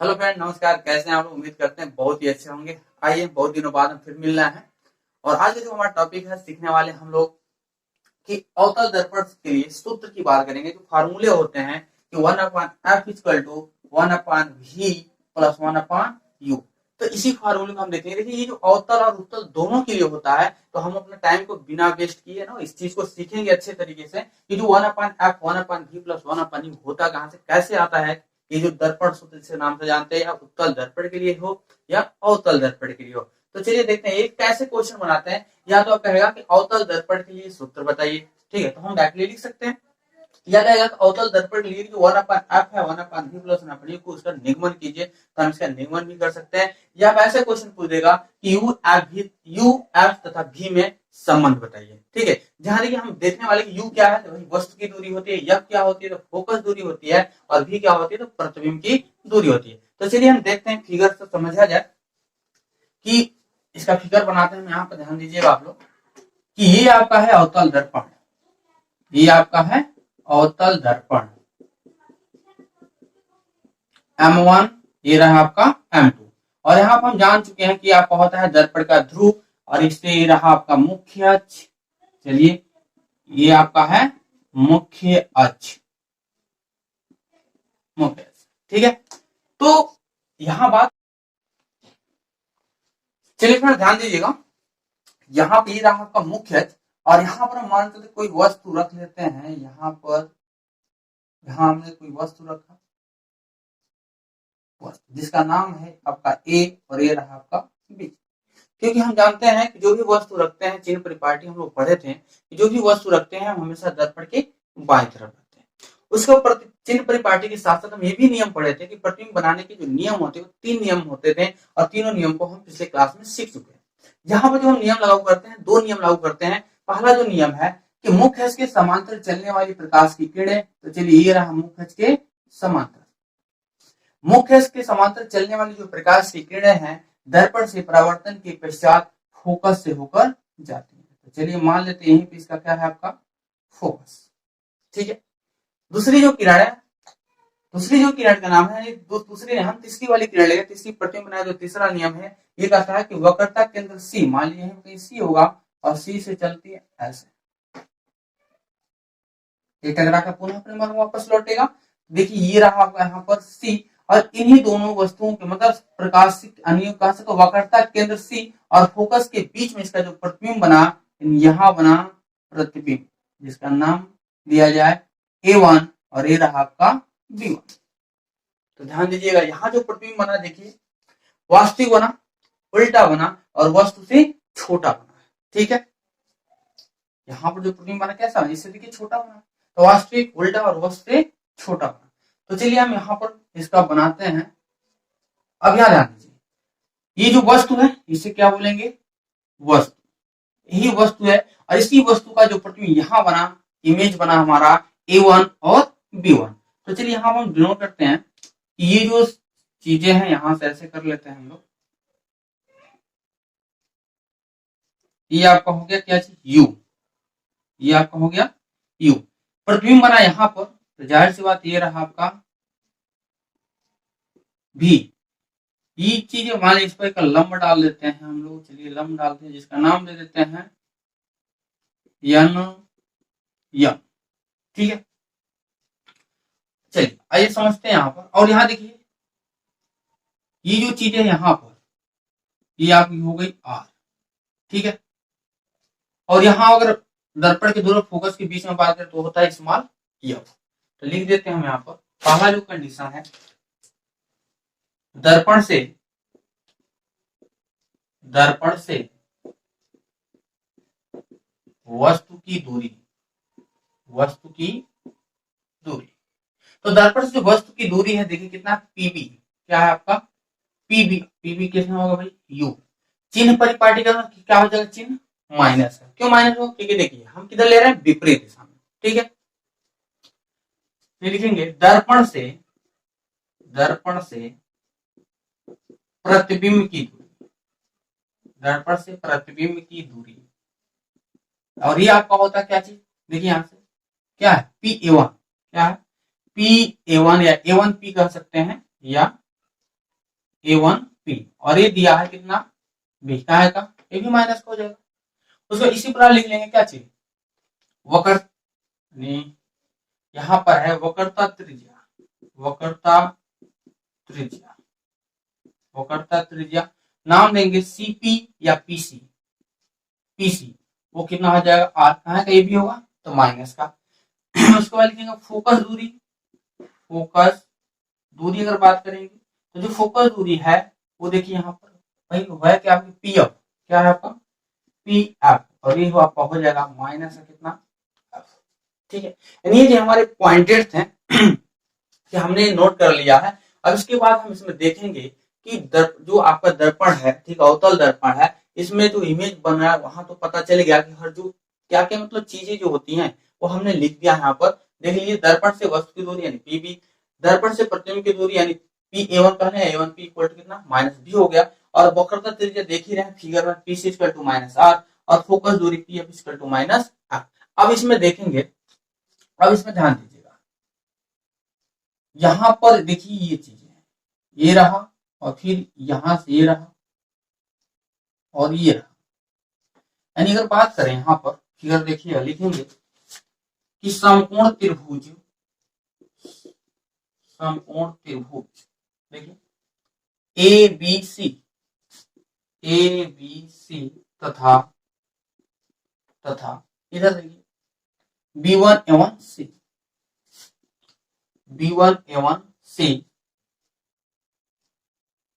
Hello friend, नमस्कार। कैसे हैं आप लोग? उम्मीद करते हैं बहुत ही अच्छे होंगे। आइए, बहुत दिनों बाद हम फिर मिल रहे हैं और आज का जो हमारा टॉपिक है, सीखने वाले हम लोग कि अवतल दर्पण के लिए सूत्र की बात करेंगे। जो फार्मूले होते हैं कि 1/f=1/v प्लस 1/u। तो इसी फार्मूले को हम देखेंगे। देखिए, ये जो अवतल और उत्तल दोनों के लिए होता है, तो हम अपने टाइम को बिना वेस्ट किए ना इस चीज को सीखेंगे अच्छे तरीके से कि जो 1/f 1/v प्लस 1/u होता कहाँ से, कैसे आता है। ये जो दर्पण सूत्र से नाम से जानते हैं, या उत्तल दर्पण के लिए हो या अवतल दर्पण के लिए हो। तो चलिए देखते हैं एक कैसे क्वेश्चन बनाते हैं। या तो आप कहेगा कि अवतल दर्पण के लिए सूत्र बताइए, ठीक है, तो हम डायरेक्टली लिख सकते हैं। या कहेगा कि अवतल दर्पण के लिए जो 1/f है 1/v प्लस 1/u को उसका निगमन कीजिए, तो हम इसका निगमन भी कर सकते हैं। या ऐसे क्वेश्चन पूछ देगा कि यू एफ तथा v में संबंध बताइए, ठीक है। जहां देखिए हम देखने वाले कि u क्या है, तो वही वस्तु की दूरी होती है, f क्या होती है, तो फोकस दूरी होती है, और v क्या होती है, तो प्रतिबिंब की दूरी होती है। तो चलिए हम देखते हैं, फिगर से समझा जाए कि इसका फिगर बनाते हैं। यहाँ पर ध्यान दीजिएगा आप लोग कि ये आपका है अवतल दर्पण, ये आपका है अवतल दर्पण M1, ये रहा आपका M2। और यहाँ पर हम जान चुके हैं कि आपका होता है दर्पण का ध्रुव, और इससे ये रहा आपका मुख्य अक्ष। चलिए, ये आपका है मुख्य अक्ष, मुख्य अक्ष, ठीक है। तो यहाँ बात, चलिए फिर ध्यान दीजिएगा, यहाँ पे ये रहा आपका मुख्य अक्ष, और यहाँ पर हम मान चलते कोई वस्तु रख लेते हैं। यहाँ पर, यहाँ हमने कोई वस्तु रखा, जिसका नाम है आपका ए, और ये रहा आपका बी। क्योंकि हम जानते हैं कि जो भी वस्तु रखते हैं, चिन्ह परिपाटी हम लोग पढ़े थे कि जो भी वस्तु रखते हैं हम हमेशा दर्पण के बाएं तरफ रखते हैं। उसके ऊपर चिन्ह परिपाटी के साथ साथ हम ये भी नियम पढ़े थे कि प्रतिबिंब बनाने के जो नियम होते हैं वो 3 नियम होते थे, और तीनों नियम को हम पिछले क्लास में सीख चुके हैं। यहाँ पर जो हम नियम लागू करते हैं, 2 नियम लागू करते हैं। पहला जो नियम है कि मुख्य अक्ष के समांतर चलने वाली प्रकाश की किरणें, तो चलिए ये रहा मुख्य अक्ष के समांतर, मुख्य अक्ष के समांतर चलने वाली जो प्रकाश की किरणें हैं, दर्पण से परावर्तन के पश्चात फोकस से होकर जाती है। तो चलिए मान लेते हैं यहीं पे इसका क्या है आपका फोकस, ठीक है। दूसरी जो किरण है, दूसरी जो किरण का नाम है, दूसरी हम तीसरी वाली किरण लेंगे। तीसरी प्रतिबिंब बनाए जो तीसरा नियम है, ये कहता है कि वक्रता केंद्र सी, मान लीजिए कहीं सी होगा, और सी से चलती है ऐसे, ये टकरा का पुनः परिमाण वापस लौटेगा। देखिए ये रहा आपका यहाँ पर सी, और इन्हीं दोनों वस्तुओं के मतलब प्रकाशिक अनियोग कह सकते, वक्रता केंद्र सी और फोकस के बीच में इसका जो प्रतिबिंब बना, यहाँ बना प्रतिबिंब, जिसका नाम दिया जाए A1, और ये रहा आपका B1। तो ध्यान दीजिएगा, यहाँ जो प्रतिबिंब बना, देखिए वास्तविक बना, उल्टा बना, और वस्तु से छोटा बना, ठीक है। यहाँ पर जो प्रतिबिंब बना कैसा, इससे देखिए छोटा बना, तो वास्तविक उल्टा और वस्तु से छोटा बना। तो चलिए हम यहाँ पर इसका बनाते हैं। अब यहाँ ध्यान दीजिए, ये जो वस्तु है इसे क्या बोलेंगे, वस्तु, यही वस्तु है, और इसी वस्तु का जो प्रतिबिंब यहाँ बना, इमेज बना हमारा A1 और B1। तो चलिए यहाँ हम डिनोट करते हैं कि ये जो चीजें हैं, यहां से ऐसे कर लेते हैं हम लोग। ये आपका हो गया क्या चीज, U, ये आपका हो गया U। प्रतिबिंब बना यहाँ पर, तो जाहिर सी बात ये रहा आपका भी। ये चीजें मान लीजिए इस पर एक लंब डाल देते हैं हम लोग। चलिए लंब डालते हैं, जिसका नाम दे देते हैं यम, ठीक है। चलिए आइए समझते हैं यहाँ पर। और यहाँ देखिए ये जो चीजें यहाँ पर, ये आपकी हो गई R, ठीक है। और यहाँ अगर दर्पण के दोनों फोकस के बीच में बात करें तो होता है स्मॉल f। तो लिख देते हैं हम यहाँ पर, पहला जो कंडीशन है, दर्पण से वस्तु की दूरी, वस्तु की दूरी। तो दर्पण से जो वस्तु की दूरी है, देखिए कितना, पीबी, क्या है आपका पीबी। पीबी कितना होगा भाई, यू। चिन्ह परिपाटी का क्या हो जाएगा, चिन्ह माइनस है। क्यों माइनस हो, क्योंकि देखिए हम किधर ले रहे हैं, विपरीत दिशा में, ठीक है। फिर लिखेंगे दर्पण से प्रतिबिंब की दूरी, दर्पण से प्रतिबिंब की दूरी। और ये आपका होता है क्या चीज, देखिए यहां से क्या है, P A1, क्या है P A1, या A1 P कह सकते हैं, या A1P और ये दिया है कितना B, क्या है का ये भी माइनस का हो जाएगा। उसको इसी प्रकार लिख लेंगे क्या चीज वक्र, यहाँ पर है वक्रता त्रिज्या, वक्रता त्रिज्या, वक्रता त्रिज्या नाम देंगे CP या PC, PC वो कितना हो जाएगा R, कहाँ का ये भी होगा तो माइनस का। उसके बाद लिखेंगे फोकस दूरी, फोकस दूरी अगर बात करेंगे तो जो फोकस दूरी है वो देखिए यहाँ पर भाई है क्या आपकी PF, क्या है आपका PF और ये आपका हो जाएगा माइनस का कितना F, ठीक है। यानी ये जो हमारे पॉइंटेड थे कि हमने नोट कर लिया है। अब इसके बाद हम इसमें देखेंगे कि जो आपका दर्पण है, ठीक अवतल दर्पण है, इसमें जो इमेज बन रहा है वहां तो पता चल गया कि हर जो क्या क्या मतलब चीजें जो होती हैं वो हमने लिख दिया यहाँ पर। देख लीजिए दर्पण से वस्तु की दूरी यानी PB, दर्पण से प्रतिबिंब की दूरी यानी PA1 कहने A1P इक्वल टू कितना -B हो गया, और वक्रता त्रिज्या देख ही रहे फिगर में PC इक्वल टू -R और फोकस दूरी PF इक्वल टू -R। अब इसमें देखेंगे, अब इसमें ध्यान दीजिएगा, यहां पर देखिए ये चीजें ये रहा और फिर यहां से ये रहा और ये रहा। यानी अगर बात करें यहां पर फिगर देखिए लिखेंगे कि समकोण त्रिभुज, समकोण त्रिभुज देखिए ABC, ABC तथा तथा इधर देखिए B1A1C, B1A1C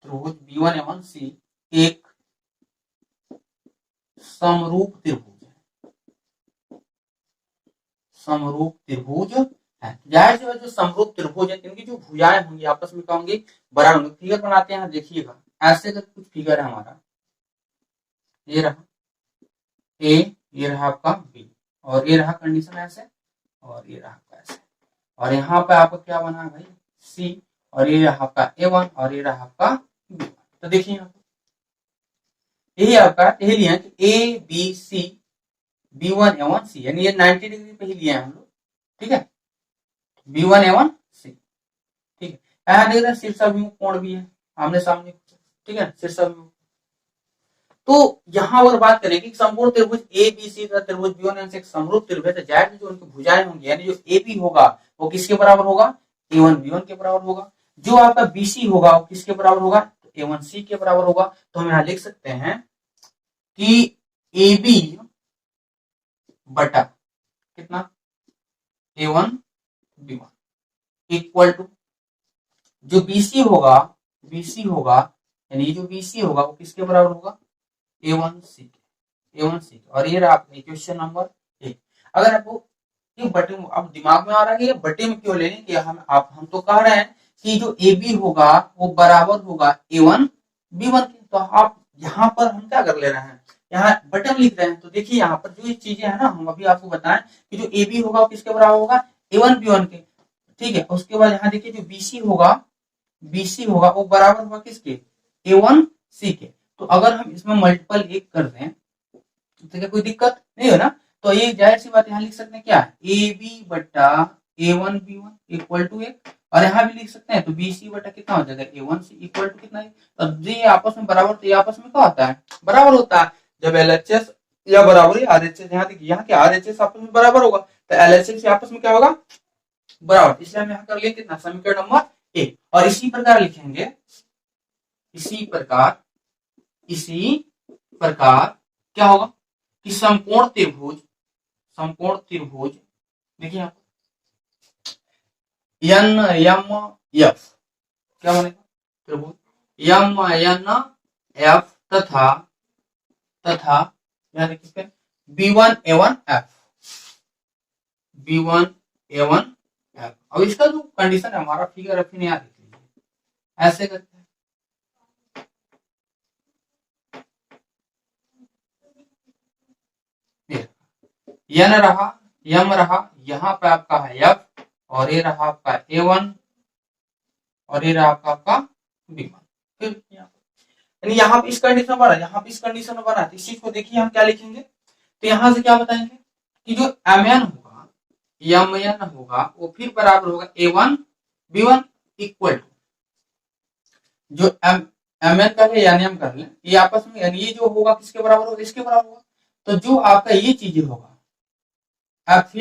त्रिभुज B1A1C एक समरूप त्रिभुज है, समरूप त्रिभुज है। जाहिर सी बात जो समरूप त्रिभुज है इनकी जो भुजाएं होंगी आपस में क्या होंगी बराबर होंगी। फिगर बनाते हैं देखिएगा, ऐसे का कुछ फिगर है हमारा, ये रहा A, ये रहा आपका B और ये रहा कंडीशन ऐसे और ये रहा आपका ऐसे, और यहाँ पे आपका क्या बना भाई C और ये रहा आपका A1 और ये रहा आपका B। तो देखिए यहाँ यही आपका यही लिया कि ABC B1A1C यानी ये 90 डिग्री पे ही लिया है हम लोग, ठीक है B1A1C, ठीक है। यहाँ देख रहे हैं शीर्षाभिमुख कोण भी है आमने सामने, ठीक है शीर्षाभिमुख। तो यहाँ पर बात करें कि संपूर्ण त्रिभुज ABC का त्रिभुज B1A1C एक समरूप त्रिभुज है, जाहिर जो उनकी भुजाएं होंगी यानी जो AB होगा वो किसके बराबर होगा A1B1 के बराबर होगा, जो आपका BC होगा वो किसके बराबर होगा तो A1C के बराबर होगा। तो हम यहाँ लिख सकते हैं कि AB बटा कितना A1B1 इक्वल टू जो BC होगा, BC होगा यानी जो BC होगा वो किसके बराबर होगा A1C के, A1C के। और ये रहा आपका क्वेश्चन नंबर 1। अगर आपको ये बटे अब दिमाग में आ रहा है कि ये बटे में क्यों लेने कि हम तो कह रहे हैं कि जो AB होगा वो बराबर होगा A1B1 के, तो आप यहाँ पर हम क्या कर ले रहे हैं यहाँ बटन लिख रहे हैं। तो देखिए यहाँ पर जो ये चीजें है ना हम अभी आपको बताएं कि जो AB होगा वो किसके बराबर होगा A1B1 के, ठीक है। उसके बाद यहाँ देखिए जो BC होगा, BC होगा वो बराबर होगा किसके A1C के। तो अगर हम इसमें मल्टीपल एक कर दें तो क्या कोई दिक्कत नहीं हो ना। तो ये जाहिर सी बात यहाँ लिख सकते हैं क्या AB बटा A1B1 इक्वल टू 1, और यहाँ भी लिख सकते हैं तो BC बटा कितना हो जाएगा A1C इक्वल टू कितना है। तो ये आपस में बराबर, तो ये आपस में क्या होता है बराबर होता है जब LHS या बराबर RHS, यहाँ देखिए यहाँ के RHS आपस में बराबर होगा तो LHS आपस में क्या होगा बराबर, इसलिए हम यहाँ कर लेंगे कितना समीकरण नंबर 1। और इसी प्रकार लिखेंगे, इसी प्रकार क्या होगा कि समकोण त्रिभुज, समकोण त्रिभुज देखिए यहाँ NMF क्या बनेगा त्रिभुज MNF तथा यहाँ देखिए B1A1F, B1A1F। अब इसका जो कंडीशन है हमारा फिगर अपने यहाँ देख लीजिए ऐसे करके N रहा M रहा, यहाँ पे आपका है F और ये रहा आपका A1 और ये रहा आपका B1। यानी यहाँ पे इस कंडीशन बना, यहाँ पे इस कंडीशन में बना, इस चीज को देखिए हम क्या लिखेंगे तो यहाँ से क्या बताएंगे कि जो MN होगा, MN होगा वो फिर बराबर होगा A1B1 इक्वल टू जो एम एन कर ले यानी एम कर ले, ये आपस में यानी ये जो होगा किसके बराबर होगा, इसके बराबर होगा। तो जो आपका ये चीज होगा एफ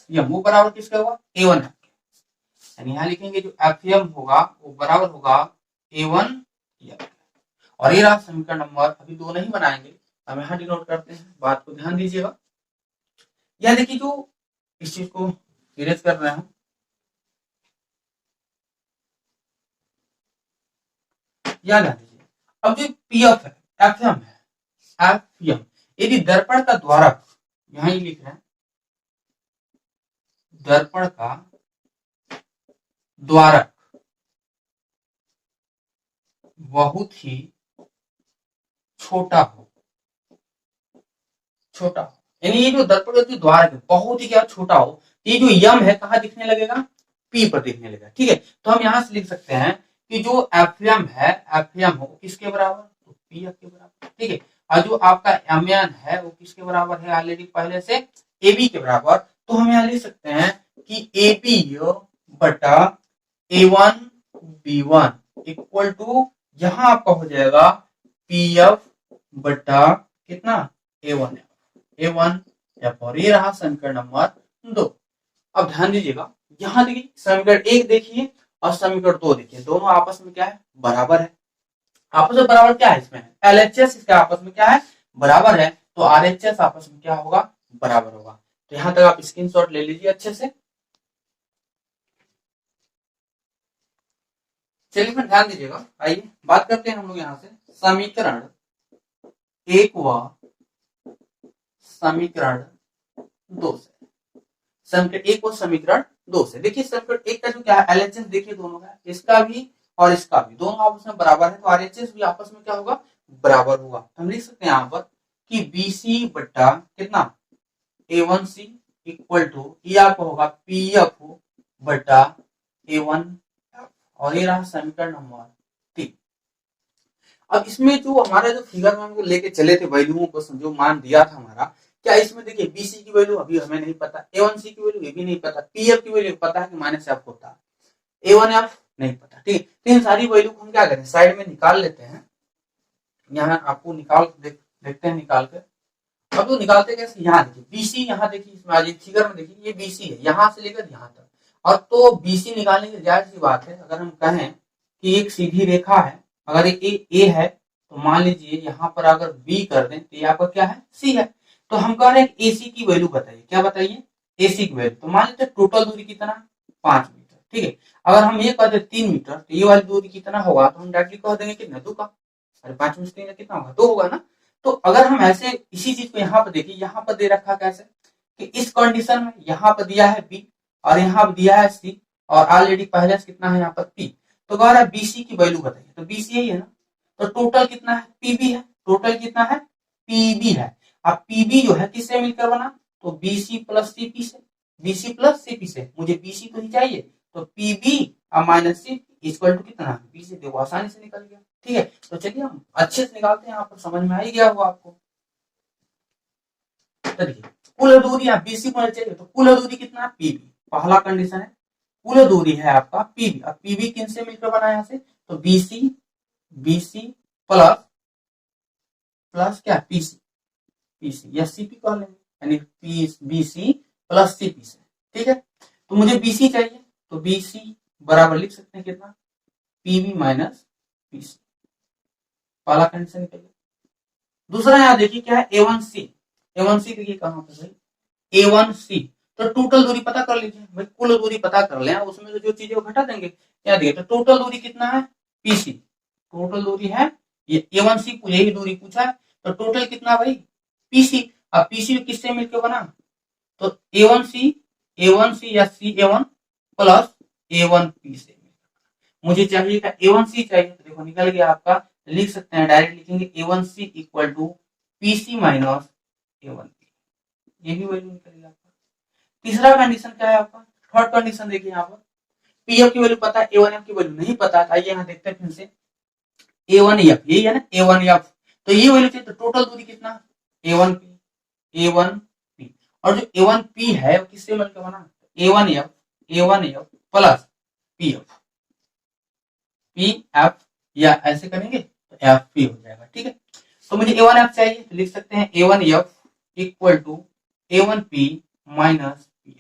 एम वो बराबर किसका होगा, ए वन एफ, यानी यहाँ लिखेंगे जो एफ एम होगा वो बराबर होगा ए वन एफ। और ये रहा समीकरण नंबर, अभी दो नहीं बनाएंगे, हम यहाँ डिनोट करते हैं, बात को ध्यान दीजिएगा। यह देखिए जो इस चीज को इरेज कर रहे हैं, या ध्यान दीजिए। अब जो पी एफ है, एफ एम है, एफ एम यदि दर्पण का द्वारक, यहां ही लिख रहे हैं दर्पण का द्वारक बहुत ही छोटा हो, छोटा हो, यानी ये जो दर्पण का द्वारक है बहुत ही क्या छोटा हो, ये जो यम है कहाँ दिखने लगेगा, पी पर दिखने लगेगा। ठीक है, तो हम यहां से लिख सकते हैं कि जो एफ एम है, एफ एम हो किसके बराबर, तो पी एफ के बराबर। ठीक है, और जो आपका एम एन है वो किसके बराबर है, ऑलरेडी पहले से ए बी के बराबर। तो हम यहाँ लिख सकते हैं कि ए बी बटा A one B one equal to, यहां आपका हो जाएगा पी एफ बटा कितना, ए वन एफ। और ये रहा समीकरण नंबर 2। अब ध्यान दीजिएगा, यहां देखिए समीकरण 1 देखिए और समीकरण 2 देखिए, दोनों आपस में क्या है, बराबर है। आपस में बराबर क्या है, इसमें एलएचएस इसके आपस में क्या है, बराबर है। तो आरएचएस आपस में क्या होगा, बराबर होगा। तो यहां तक आप स्क्रीनशॉट ले लीजिए अच्छे से। चलिए फिर ध्यान दीजिएगा, आइए बात करते हैं हम लोग यहाँ से समीकरण 1 व समीकरण 2 से। समीकरण 1 और समीकरण 2 से देखिए, समीकरण 1 का जो क्या है एलएचएस देखिए दोनों का, इसका भी और इसका भी दोनों आपस में बराबर है, तो आरएचएस भी आपस में क्या होगा, बराबर होगा। हम लिख सकते हैं यहाँ पर कि बीसी बट्टा कितना ए वन सी इक्वल टू ये आपका होगा पी एफ बट्टा ए वन एफ। और ये रहा समीकरण नंबर 3। अब इसमें जो हमारा जो फिगर में हम लोग लेके चले थे वैल्यूओं को, जो मान दिया था हमारा, क्या इसमें देखिए बीसी की वैल्यू अभी हमें नहीं पता, ए वन सी की वैल्यू ये भी नहीं पता, पी एफ की वैल्यू पता है कि माइनस एफ होता है, ए वन एफ नहीं पता। ठीक है, तो इन सारी वैल्यू को हम क्या करें, साइड में निकाल लेते हैं। यहाँ आपको निकाल देखते हैं निकाल कर। अब तो निकालते कैसे, यहाँ देखिए बीसी, यहाँ देखिए इसमें आज फिगर में देखिए ये बीसी है यहाँ से लेकर यहाँ तक। और तो बीसी निकालने की जायज सी बात है, अगर हम कहें कि एक सीधी रेखा है, अगर एक ए है तो मान लीजिए यहाँ पर अगर बी कर दें तो ये आपका क्या है, सी है। तो हम कह रहे हैं एसी की वैल्यू बताइए, क्या बताइए, एसी की वैल्यू। तो मान लीजिए टोटल दूरी कितना, 5 मीटर। ठीक है, अगर हम ये कह दे 3 मीटर तो ये वाली दूरी कितना होगा, तो हम डायरेक्टली कह देंगे कितना, 2 का। अरे 5 में 3 कितना होगा, 2 होगा ना। तो अगर हम ऐसे इसी चीज को यहाँ पर देखिए, यहाँ पर दे रखा कैसे कि इस कंडीशन में यहाँ पर दिया है बी और यहाँ पर दिया है सी और ऑलरेडी पहले से कितना है यहाँ पर पी। तो कह रहा है बीसी की वैल्यू बताइए, तो बीसी यही है ना। तो टोटल कितना है, पीबी है, टोटल कितना है, पीबी है। अब पीबी जो है किससे मिलकर बना, तो बीसी प्लस सीपी से, बीसी प्लस सीपी से, मुझे बीसी तो ही चाहिए, तो पीबी और माइनस सी इक्वल टू कितना, बी से देखो आसानी से निकल गया। ठीक है, तो चलिए हम अच्छे से निकालते हैं, यहाँ पर समझ में आ ही गया होगा आपको। देखिए कुल दूरी आप बीसी को चाहिए, तो कुल दूरी कितना, पीबी, पहला कंडीशन है कुल दूरी है आपका पीबी। अब पीबी किन से मिलकर बना यहाँ से, तो बीसी, बीसी प्लस प्लस क्या पीसी, पीसी या सीपी कह लेंगे, यानी बीसी प्लस सीपी से। ठीक है, तो मुझे बीसी चाहिए, तो बीसी बराबर लिख सकते हैं कितना, पीबी माइनस पीसी, पहला कंडीशन निकल गया। दूसरा यहाँ देखिए क्या है, ए वन सी, ए वन सी देखिए कहां पर भाई, ए वन सी। तो टोटल दूरी पता कर लीजिए भाई, कुल दूरी पता कर लें, उसमें से जो चीजें घटा देंगे। क्या देखिए, तो टोटल दूरी कितना है, पीसी, टोटल दूरी है ये ए वन सी, यही दूरी पूछा है, तो टोटल कितना भाई, पीसी। अब पीसी किससे मिलकर बना, तो ए वन सी या सी ए वन प्लस ए वन पी से। मुझे चाहिए था ए वन सी चाहिए, तो देखो निकल गया आपका, लिख सकते हैं डायरेक्ट लिखेंगे A one C equal to PC minus A one P, ये भी वैल्यू निकलेगा आपका। तीसरा कंडीशन क्या है आपका, थर्ड कंडीशन देखिए यहाँ पर, पीएफ की वैल्यू पता है, ए वन एफ की वैल्यू नहीं पता, आइए यहाँ देखते हैं फिर से, ए वन एफ यही है ना, ए वन एफ, तो ये वैल्यू चाहिए, तो टोटल दूरी कितना, ए वन पी, ए वन पी। और जो ए वन पी है वो किससे मिलकर बना, A one F plus P F, P F या ऐसे करेंगे तो एफ पी हो जाएगा। ठीक है, तो मुझे A1F चाहिए तो लिख सकते हैं A1F equal to A1P minus P।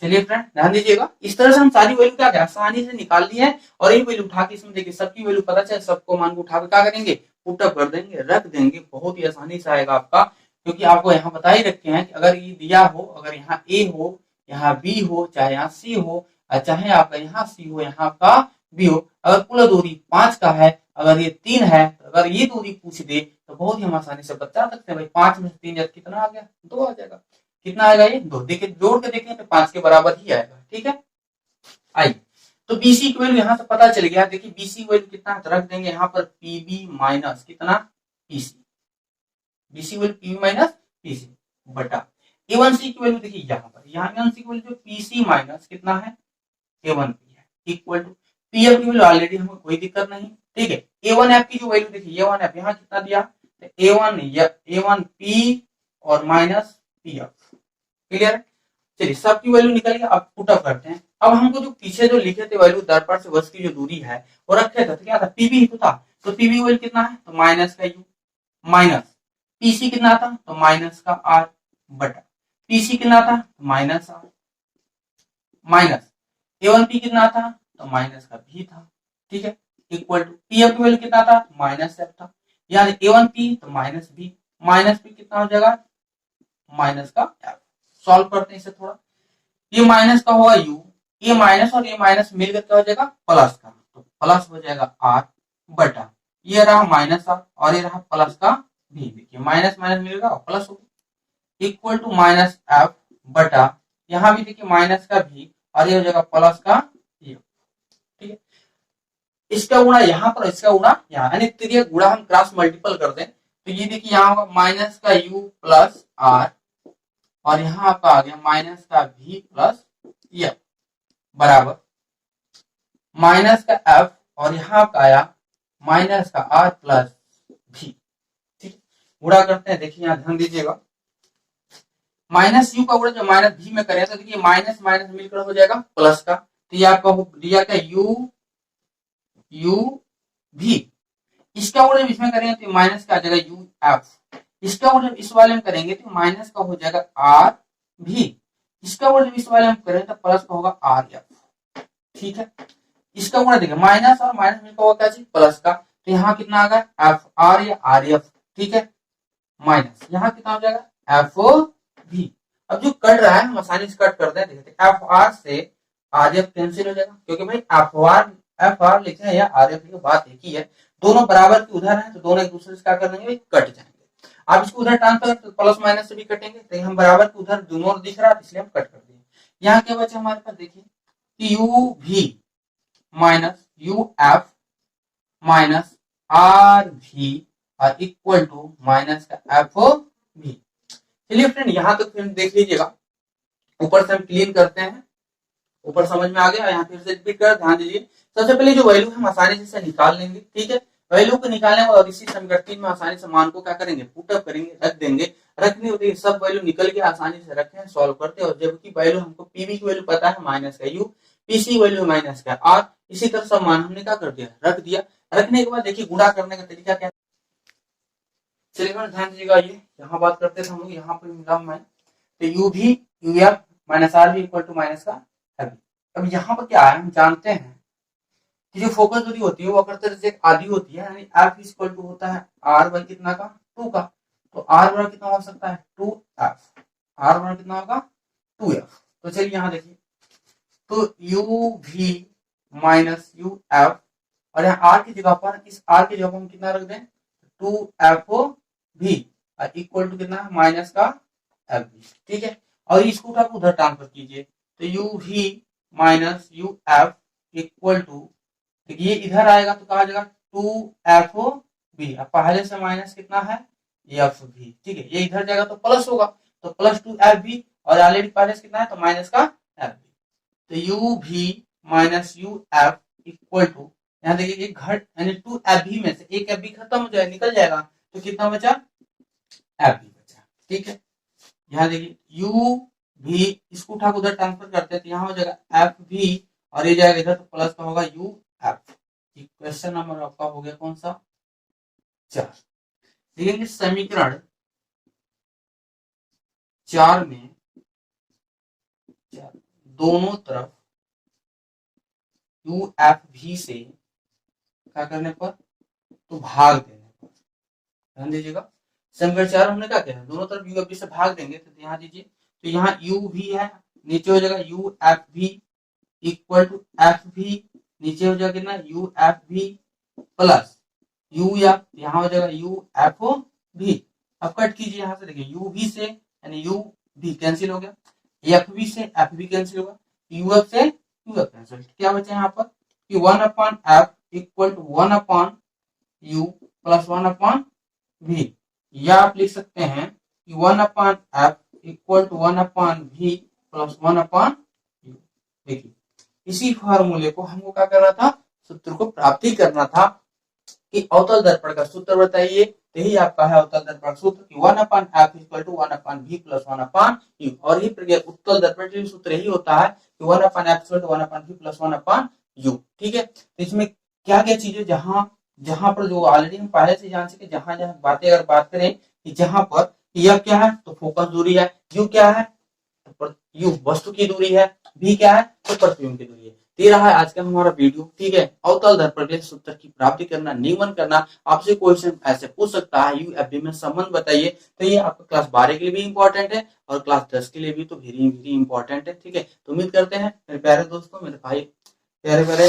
चलिए फ्रेंड ध्यान दीजिएगा, इस तरह से हम सारी वैल्यू क्या आसानी से निकाल ली है, और ये वैल्यू उठा के इसमें देखिए सबकी वैल्यू पता चले, सबको मान को उठा के क्या करेंगे, पुटअप कर देंगे, रख देंगे, बहुत ही आसानी से आएगा आपका। क्योंकि आपको यहाँ बता ही रखे हैं कि अगर ये दिया हो, अगर यहाँ ए हो, यहाँ बी हो, चाहे यहाँ सी हो, चाहे आपका यहाँ सी हो, यहाँ आपका बी हो, अगर कुल दूरी 5 का है, अगर ये 3 है, तो अगर ये दूरी पूछ दे तो बहुत ही हम आसानी से बता सकते हैं भाई 5 में से 3 जाए कितना आ गया, 2 आ जाएगा। कितना आएगा ये 2, देखिए जोड़ के देखें तो 5 के बराबर ही आएगा। ठीक है, आइए तो बीसी की वैल्यू यहाँ से पता चल गया, देखिए बीसी वैल्यू कितना रख देंगे यहाँ पर पीबी माइनस कितना PC, BC value PB minus PC बटा A1C की वैल्यू देखिए यहाँ पर, यहाँ A1C की वैल्यू जो पीसी माइनस कितना है A1P है, इक्वल टू पीएफ की वैल्यू ऑलरेडी हमें कोई दिक्कत नहीं। ठीक है, A1F की जो वैल्यू देखिए A1F यहाँ कितना दिया, तो A1P और माइनस पीएफ, क्लियर है। चलिए सबकी वैल्यू निकल गया, अब पुटअप करते हैं। अब हमको जो पीछे जो लिखे थे वैल्यू दर्पण से वस्तु की जो दूरी है वो रखे थे, तो क्या था पीबी था, तो पीबी वैल्यू कितना है, तो माइनस का यू, माइनस पीसी कितना था, तो माइनस का आर बटा पीसी कितना था, तो माइनस आर, माइनस A1P कितना था, तो माइनस का भी था। ठीक है, इक्वल टू पीएफ की वैल्यू कितना था, माइनस एफ था, यानी A1P तो माइनस बी, माइनस पी कितना हो जाएगा, माइनस का एफ। सॉल्व करते हैं इसे थोड़ा, ये माइनस का होगा यू, ये माइनस और ये माइनस मिलकर क्या हो जाएगा प्लस का, तो प्लस हो जाएगा आर बटा ये रहा माइनस आर और ये रहा प्लस का भी, देखिए माइनस माइनस मिलेगा प्लस हो गया, इक्वल टू माइनस एफ बटा यहाँ भी देखिए माइनस का भी और ये हो जाएगा प्लस का यू। ठीक है, इसका गुणा यहाँ पर, इसका गुणा यहाँ, यानी त्रिय गुणा हम क्रॉस मल्टीपल कर दें तो ये देखिए यहाँ होगा माइनस का यू प्लस आर और यहाँ आपका आ गया माइनस का भी प्लस एफ बराबर माइनस का एफ और यहाँ आपका आया माइनस का आर प्लस भी। ठीक, गुणा करते हैं, देखिए यहाँ ध्यान दीजिएगा, माइनस यू का गुणा जो माइनस भी में करें तो देखिए माइनस माइनस मिलकर हो जाएगा प्लस का, तो ये आपका दिया क्या यू भी, इसका गुणा जब इसमें करेंगे तो माइनस का आ जाएगा यू एफ, इसका गुणा जब इस वाले में करेंगे तो माइनस का हो जाएगा आर भी, इसका गुणा जब इस वाले में करेंगे तो प्लस का होगा आर एफ। ठीक है, इसका गुणा देखिए माइनस और माइनस मिलकर होगा क्या चीज प्लस का, तो यहाँ कितना आ गया एफ आर या आर एफ। ठीक है, माइनस यहाँ कितना हो जाएगा एफ भी, अब जो कट रहा है हम आसानी से कट करते हैं, देखते एफ आर से आर एफ कैंसिल हो जाएगा, क्योंकि भाई एफ आर लिखे हैं या आर एफ लिखे बात एक ही है, दोनों बराबर की उधर है तो दोनों एक दूसरे से क्या कर देंगे कट जाएंगे। आप इसको उधर ट्रांसफर तो प्लस माइनस से भी कटेंगे, तो हम बराबर के उधर दोनों दिख रहा है इसलिए हम कट कर दिए। यहाँ क्या बचा हमारे पास देखिए कि U V minus U F minus R V और इक्वल टू माइनस का एफ भी। चलिए फ्रेंड यहाँ तक फिर देख लीजिएगा, ऊपर से हम क्लीन करते हैं, ऊपर समझ में आ गया, यहाँ फिर से रिपीट कर ध्यान दीजिए। सबसे पहले जो वैल्यू हम आसानी से निकाल लेंगे। ठीक है, वैल्यू को निकालने और इसी समीकरण में आसानी से मान को क्या करेंगे पुटअप करेंगे, रख देंगे, रखने होते ही सब वैल्यू निकल के आसानी से रखें, सॉल्व करते, और जबकि वैल्यू हमको पीवी की वैल्यू पता है माइनस का यू, पीसी वैल्यू माइनस का आर, इसी तरह सब मान हमने क्या कर दिया रख दिया। रखने के बाद देखिए गुणा करने का तरीका क्या, चलिए ध्यान दीजिएगा, ये यहाँ बात करते थे हम लोग, यहाँ पर मिला मैं तो यू भी यू एफ माइनस आर भी इक्वल टू माइनस का एफ। अब यहाँ पर क्या है हम जानते हैं कि जो फोकस दूरी होती है वो अगर तरह से आधी होती है, यानी एफ इक्वल टू होता है आर बाई कितना का 2 का, तो आर बराबर कितना हो सकता है 2f, आर बराबर कितना होगा 2f। तो चलिए यहाँ देखिए, तो U V minus U F और यहाँ आर की जगह पर, इस आर की जगह पर हम कितना रख दें 2f भी इक्वल टू कितना माइनस का एफ भी। ठीक है, और इसको उठा के उधर ट्रांसफर कीजिए, तो U V minus U F equal to, ये इधर आएगा तो कहा जाएगा 2f भी, अब पहले से माइनस कितना है एफ भी। ठीक है, ये इधर जाएगा तो प्लस होगा, तो प्लस 2f भी और ऑलरेडी पहले से कितना है तो माइनस का एफ भी, तो U V minus U F equal to, यहाँ देखिए एक घट यानी 2f भी में से एक एफ भी खत्म हो जाएगा निकल जाएगा, तो कितना बचा एफ भी बचा। ठीक है, यहाँ देखिए यू भी, इसको उठा उधर ट्रांसफर करते हैं तो यहाँ हो जाएगा एफ भी और ये जाएगा इधर तो प्लस का होगा यू एफ। क्वेश्चन नंबर आपका हो गया कौन सा, 4। देखेंगे समीकरण 4 में दोनों तरफ यू एफ भी से क्या करने पर, तो भाग देने पर। ध्यान दीजिएगा, समीकरण 4 हमने क्या किया, दोनों तरफ यू एफ भी से भाग देंगे, तो ध्यान दीजिए, तो यहाँ यू भी है, नीचे हो जाएगा यू एफ भी इक्वल टू एफ भी, नीचे हो जाएगा कितना, यू एफ भी प्लस यू एफ, यहाँ हो जाएगा यू एफ ओ भी। अब कट कीजिए, यहाँ से देखिए यू भी से यानी यू भी कैंसिल हो गया, एफ भी से एफ भी कैंसिल होगा, यू एफ से यू एफ कैंसिल, क्या बचा यहाँ पर कि 1 F equal to 1 U plus 1 V, या आप लिख सकते हैं कि 1 एफ इक्वल टू 1 भी प्लस 1 यू। देखिए इसी फॉर्मूले को हमको क्या करना था, सूत्र को प्राप्ति करना था कि अवतल दर्पण का सूत्र बताइए, यही आपका है अवतल दर्पण का सूत्र कि 1 एफ इक्वल टू 1 भी प्लस 1 यू। और ही प्रक्रिया उत्तल दर्पण के सूत्र यही होता है कि 1 एफ इक्वल टू 1 भी प्लस 1 यू। ठीक है, तो इसमें क्या क्या चीजें, जहां जहां पर जो ऑलरेडी हम पहले से जान सके, जहां जहां बातें अगर बात करें कि जहां पर यह क्या है तो फोकस दूरी है, यू क्या है तो यू वस्तु की दूरी है, भी क्या है तो प्रतिबिंब की दूरी है। ये रहा है आज का हमारा वीडियो। ठीक है, अवतल दर्पण के सूत्र की प्राप्ति करना, निगमन करना। आपसे क्वेश्चन ऐसे पूछ सकता है यू एफ बी में संबंध बताइए, तो ये आपका क्लास 12 के लिए भी इंपॉर्टेंट है और क्लास 10 के लिए भी तो वेरी वेरी इंपॉर्टेंट है। ठीक है, तो उम्मीद करते हैं मेरे प्यारे दोस्तों, मेरे भाई, प्यारे प्यारे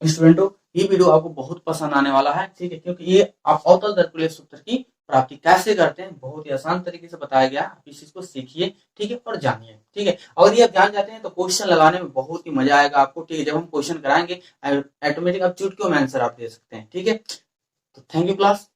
स्टूडेंटों, ये वीडियो आपको बहुत पसंद आने वाला है। ठीक है, क्योंकि ये आप अवतल दर्पण सूत्र की प्राप्ति कैसे करते हैं बहुत ही आसान तरीके से बताया गया, आप इस चीज को सीखिए। ठीक है, और जानिए। ठीक है, अगर ये आप जान जाते हैं तो क्वेश्चन लगाने में बहुत ही मजा आएगा आपको। ठीक है, जब हम क्वेश्चन कराएंगे ऑटोमेटिक आप चुटकियों में आंसर आप दे सकते हैं। ठीक है, तो थैंक यू क्लास।